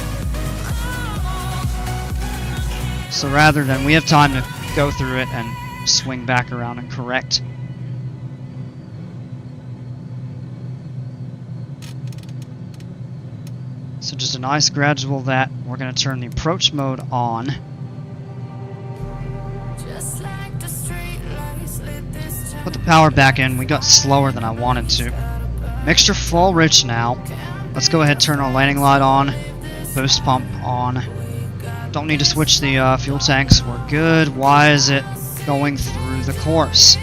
So rather than, we have time to go through it and swing back around and correct. So just a nice gradual that. We're going to turn the approach mode on. Put the power back in. We got slower than I wanted to. Mixture full rich now. Let's go ahead and turn our landing light on. Boost pump on. Don't need to switch the fuel tanks. We're good. Why is it going through the course?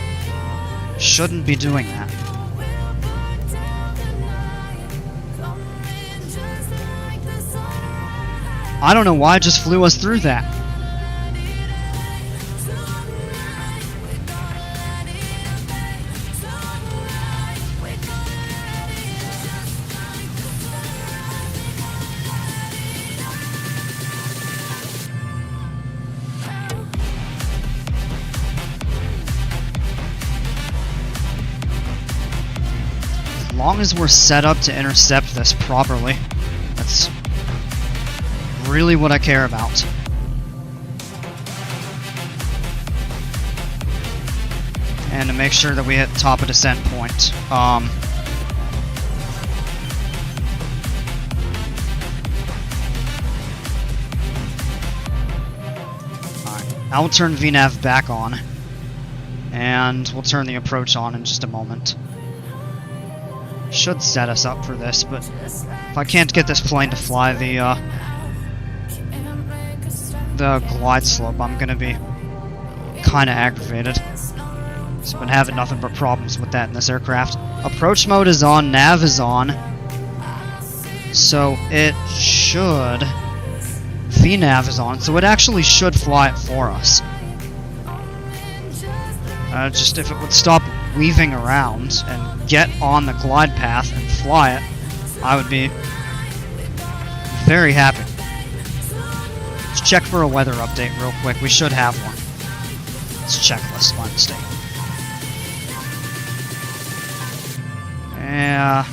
Shouldn't be doing that. I don't know why it just flew us through that. As long as we're set up to intercept this properly, that's really what I care about. And to make sure that we hit top of descent point. Alright, now we'll turn VNAV back on. And we'll turn the approach on in just a moment. Should set us up for this, but if I can't get this plane to fly the glide slope, I'm gonna be kinda aggravated. Just been having nothing but problems with that in this aircraft. Approach mode is on, nav is on, so it should... VNAV is on, so it actually should fly it for us. Just if it would stop weaving around and get on the glide path and fly it, I would be very happy. Let's check for a weather update real quick. We should have one. Let's checklist, my mistake. Yeah,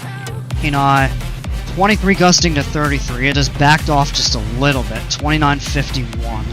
Kenai, 23 gusting to 33. It has backed off just a little bit, 29.51.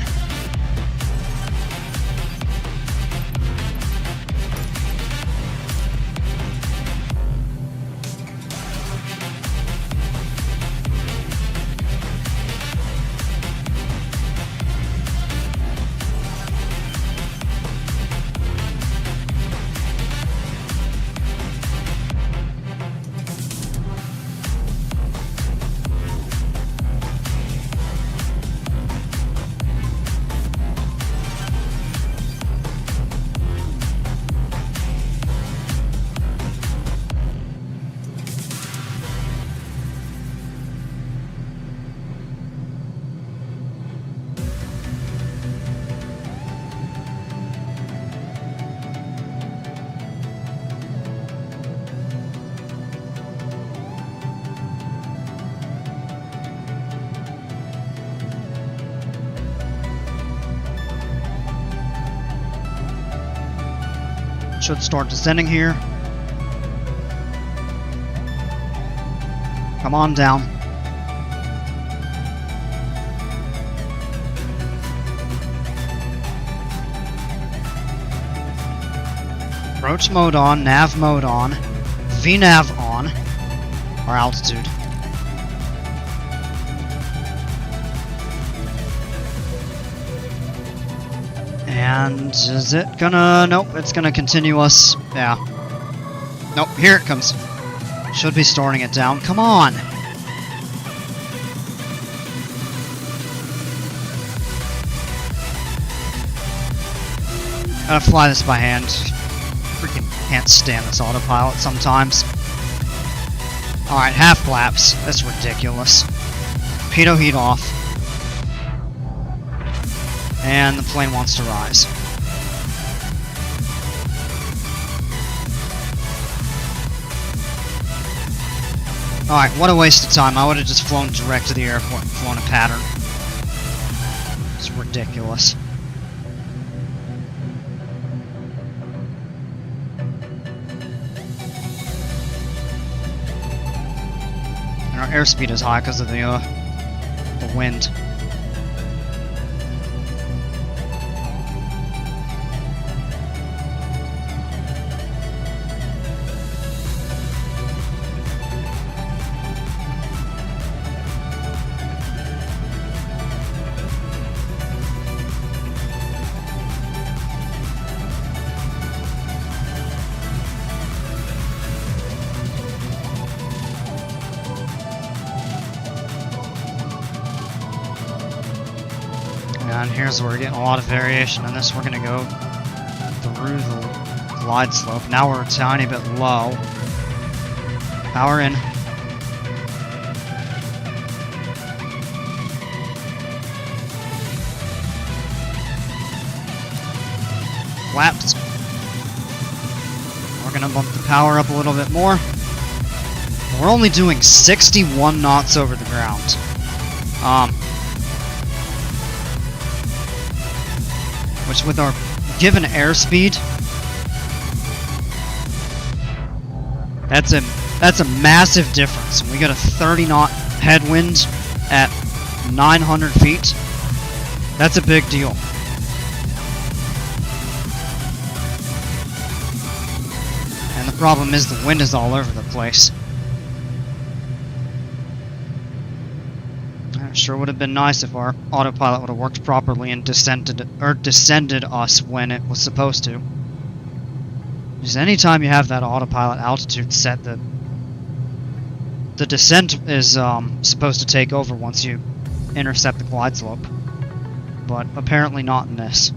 Should start descending here. Come on down. Approach mode on, nav mode on, VNAV on, our altitude. And is it gonna... Nope, it's gonna continue us. Yeah. Nope, here it comes. Should be starting it down. Come on! Gotta fly this by hand. Freaking can't stand this autopilot sometimes. Alright, half flaps. That's ridiculous. Pitot heat off. And the plane wants to rise. Alright, what a waste of time. I would have just flown direct to the airport and flown a pattern. It's ridiculous. And our airspeed is high because of the wind. And here's where we're getting a lot of variation in this. We're going to go through the glide slope. Now we're a tiny bit low. Power in. flaps. We're gonna bump the power up a little bit more. We're only doing 61 knots over the ground. Which with our given airspeed, that's a massive difference. We got a 30 knot headwind at 900 feet. That's a big deal. And the problem is the wind is all over the place. It sure would have been nice if our autopilot would have worked properly and descended us when it was supposed to. Because anytime you have that autopilot altitude set, the descent is supposed to take over once you intercept the glide slope. But apparently not in this.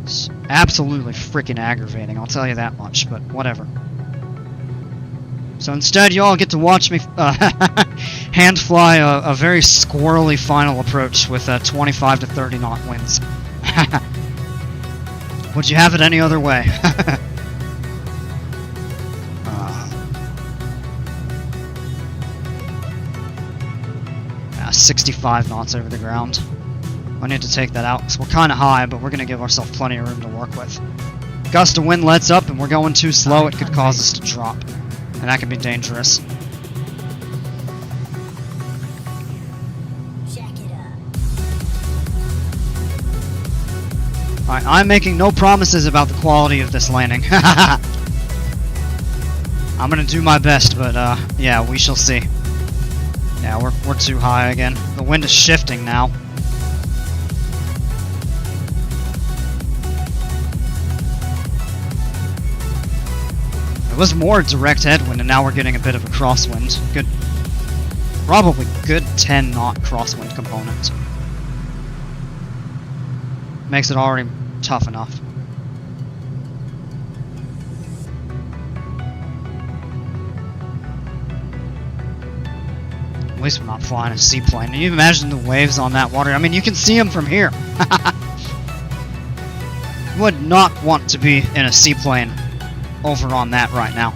It's absolutely freaking aggravating, I'll tell you that much, but whatever. So instead, you all get to watch me hand fly a very squirrely final approach with 25 to 30 knot winds. Would you have it any other way? 65 knots over the ground. I need to take that out because we're kind of high, but we're going to give ourselves plenty of room to work with. Gust of wind lets up and we're going too slow, it could cause us to drop. And that can be dangerous. Alright, I'm making no promises about the quality of this landing. I'm gonna do my best, but yeah, we shall see. Yeah, we're too high again. The wind is shifting now. It was more direct headwind, and now we're getting a bit of a crosswind. Probably good 10 knot crosswind component. Makes it already tough enough. At least we're not flying a seaplane. Can you imagine the waves on that water? I mean, you can see them from here. You would not want to be in a seaplane over on that right now.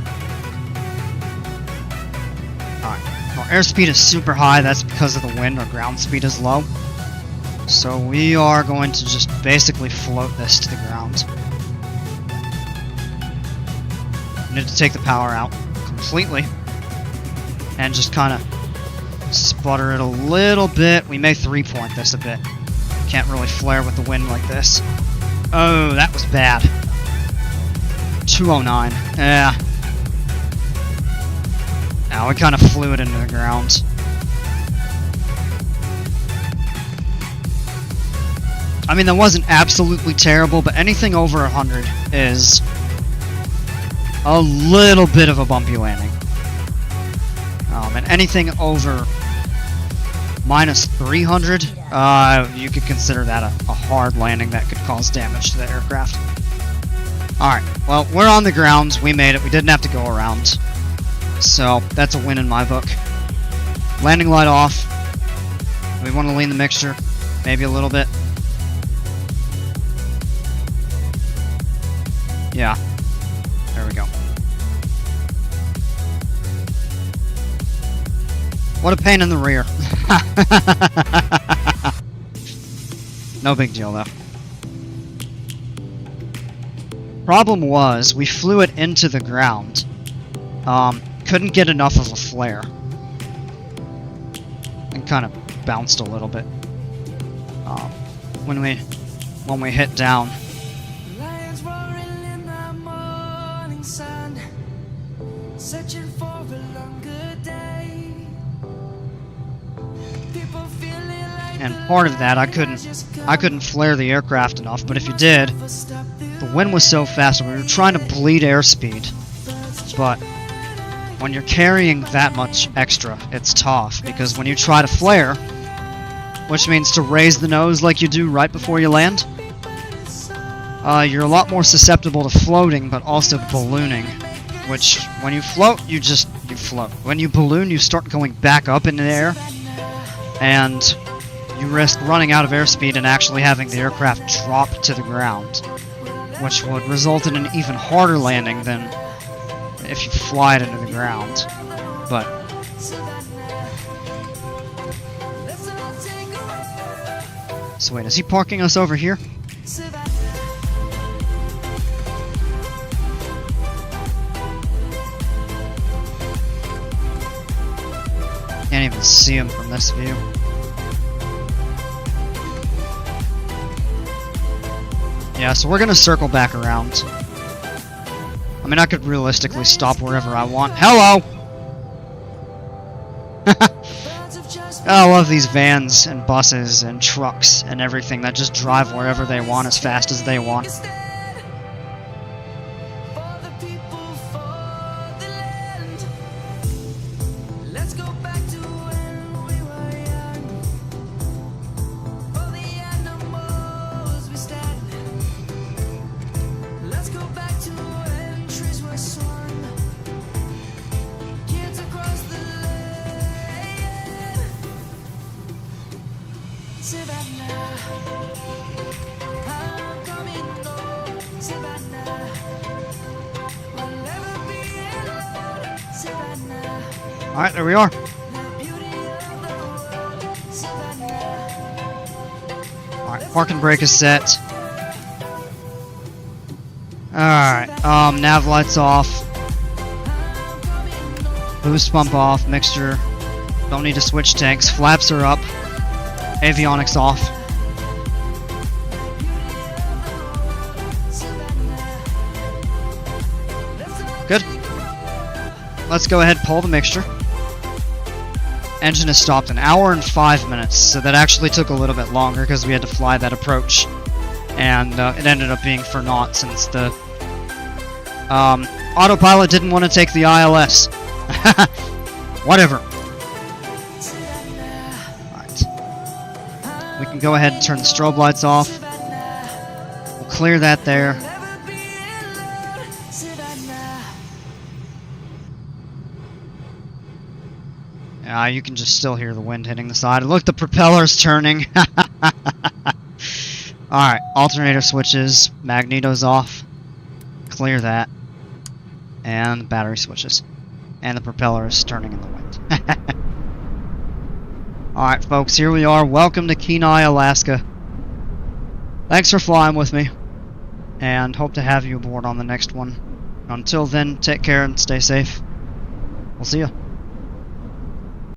Alright, our airspeed is super high, that's because of the wind. Our ground speed is low. So we are going to just basically float this to the ground. We need to take the power out completely and just kind of sputter it a little bit. We may 3-point this a bit. Can't really flare with the wind like this. Oh, that was bad. 209. Yeah. Now we kind of flew it into the ground. I mean, that wasn't absolutely terrible, but anything over 100 is a little bit of a bumpy landing. And anything over minus 300, you could consider that a hard landing that could cause damage to the aircraft. Alright, well, we're on the ground. We made it. We didn't have to go around. So, that's a win in my book. Landing light off. We want to lean the mixture. Maybe a little bit. Yeah. There we go. What a pain in the rear. No big deal, though. Problem was, we flew it into the ground. Couldn't get enough of a flare. And kind of bounced a little bit. When we hit down. Lions roaring in the morning sun, searching for a longer day. People feeling like And part of that, I couldn't flare the aircraft enough, but if you did, the wind was so fast, we were trying to bleed airspeed. But when you're carrying that much extra, it's tough, because when you try to flare, which means to raise the nose like you do right before you land, you're a lot more susceptible to floating, but also ballooning. Which, when you float, you float. When you balloon, you start going back up in the air, and you risk running out of airspeed and actually having the aircraft drop to the ground. which would result in an even harder landing than if you fly it into the ground. But so wait, is he parking us over here? Can't even see him from this view. Yeah, so we're gonna circle back around. I mean, I could realistically stop wherever I want. Hello! I love these vans and buses and trucks and everything that just drive wherever they want as fast as they want. Alright, there we are. Alright, parking brake is set. Alright, nav lights off. Boost pump off, mixture. Don't need to switch tanks. Flaps are up. Avionics off. Good. Let's go ahead and pull the mixture. Engine has stopped 1 hour and 5 minutes, so that actually took a little bit longer because we had to fly that approach. And it ended up being for naught since the autopilot didn't want to take the ILS. Whatever. Alright. We can go ahead and turn the strobe lights off. We'll clear that there. You can just still hear the wind hitting the side. Look, the propeller's turning. Alright, alternator switches, magnetos off. Clear that. And the battery switches. And the propeller is turning in the wind. Alright, folks, here we are. Welcome to Kenai, Alaska. Thanks for flying with me. And hope to have you aboard on the next one. Until then, take care and stay safe. We'll see ya.